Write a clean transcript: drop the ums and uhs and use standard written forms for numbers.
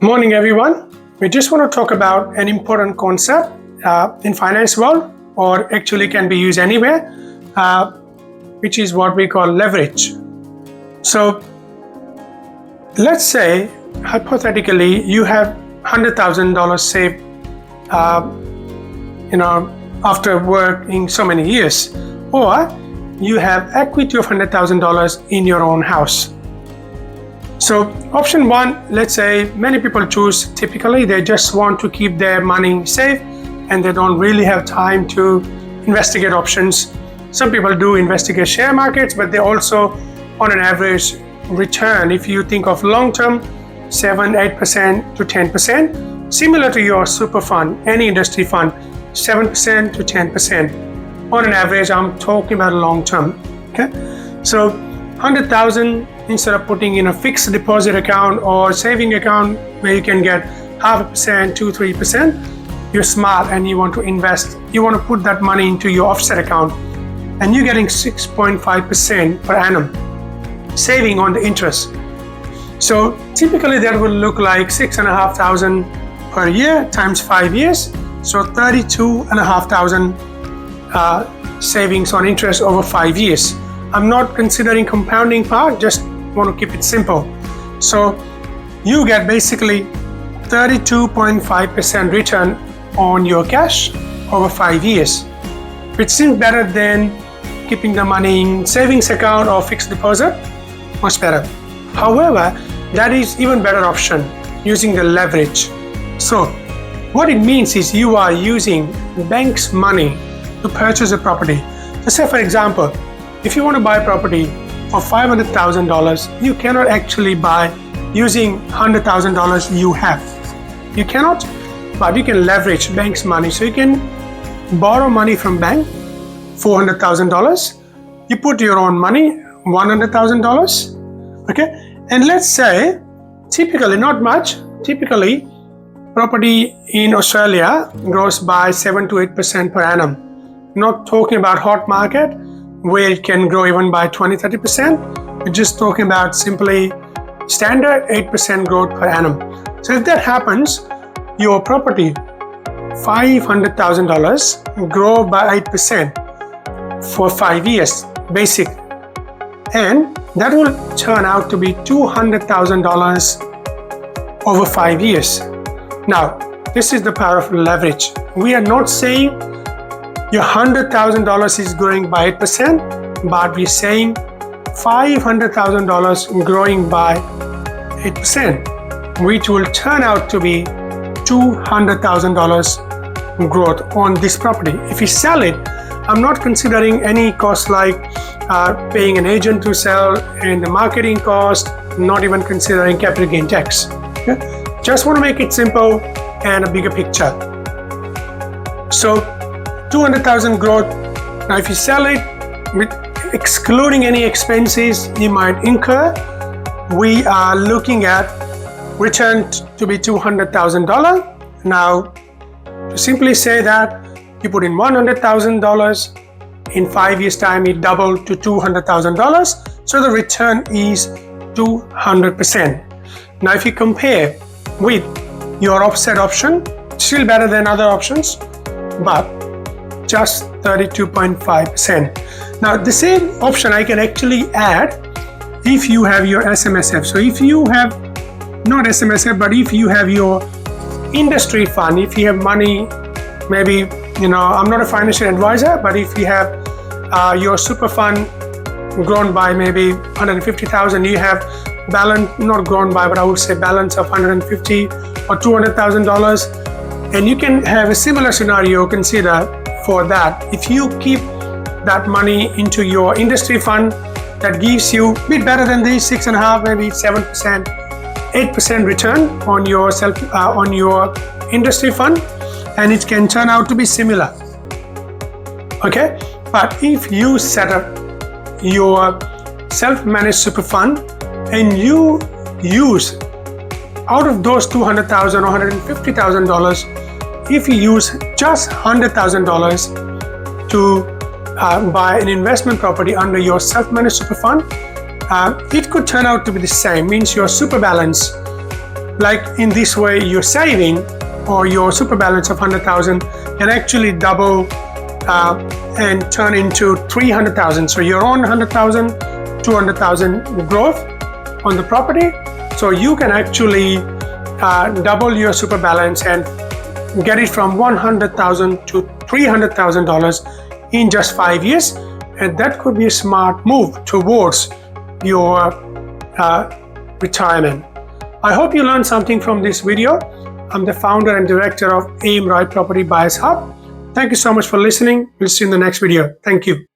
Morning everyone. We just want to talk about an important concept in finance world, or actually can be used anywhere, which is what we call leverage. So let's say hypothetically you have $100,000 saved after working so many years, or you have equity of $100,000 in your own house. So option one, let's say many people choose, typically they just want to keep their money safe and they don't really have time to investigate options. Some people do investigate share markets, but they also, on an average return, if you think of long term, 7-8% to 10%, similar to your super fund, any industry fund, 7% to 10%. On an average, I'm talking about long term. Okay, so 100,000, instead of putting in a fixed deposit account or saving account where you can get 0.5%, 2-3%, you're smart and you want to invest. You want to put that money into your offset account, and you're getting 6.5% per annum saving on the interest. So typically that will look like 6,500 per year times 5 years. So 32,500 savings on interest over 5 years. I'm not considering compounding part, just want to keep it simple. So you get basically 32.5% return on your cash over 5 years, which seems better than keeping the money in savings account or fixed deposit. Much better. However, that is even better option using the leverage. So what it means is you are using bank's money to purchase a property. So say for example, if you want to buy a property for $500,000, you cannot actually buy using $100,000 you have. You cannot, but you can leverage bank's money. So you can borrow money from bank, $400,000. You put your own money, $100,000. Okay, and let's say typically, not much, typically property in Australia grows by 7 to 8% per annum. Not talking about hot market where it can grow even by 20-30%. We're just talking about simply standard 8% growth per annum. So if that happens, your property $500,000 grow by 8% for 5 years basic, and that will turn out to be $200,000 over 5 years. Now this is the power of leverage. We are not saying your $100,000 is growing by 8%, but we're saying $500,000 growing by 8%, which will turn out to be $200,000 growth on this property. If you sell it, I'm not considering any cost like paying an agent to sell and the marketing cost, not even considering capital gain tax. Okay? Just want to make it simple and a bigger picture. So 200,000 growth. Now if you sell it with excluding any expenses you might incur, we are looking at return to be $200,000. Now to simply say that you put in $100,000, in 5 years time it doubled to $200,000, so the return is 200%. Now if you compare with your offset option, still better than other options, but just 32.5%. Now the same option I can actually add if you have your SMSF. So if you have not SMSF, but if you have your industry fund, if you have money, maybe, I'm not a financial advisor, but if you have your super fund grown by maybe 150,000, you have balance, not grown by, but I would say balance of 150 or $200,000, and you can have a similar scenario consider for that. If you keep that money into your industry fund, that gives you a bit better than these 6.5%, maybe 7%, 8% return on your on your industry fund, and it can turn out to be similar. Okay, but if you set up your self-managed super fund and you use out of those $200,000 or $150,000, if you use just $100,000 to buy an investment property under your self-managed super fund, it could turn out to be the same. Means your super balance Like in this way, your saving or your super balance of 100,000 can actually double and turn into 300,000. So your own 100,000, 200,000 growth on the property. So you can actually double your super balance and get it from $100,000 to $300,000 in just 5 years. And that could be a smart move towards your retirement. I hope you learned something from this video. I'm the founder and director of AimRight Property Buyers Hub. Thank you so much for listening. We'll see you in the next video. Thank you.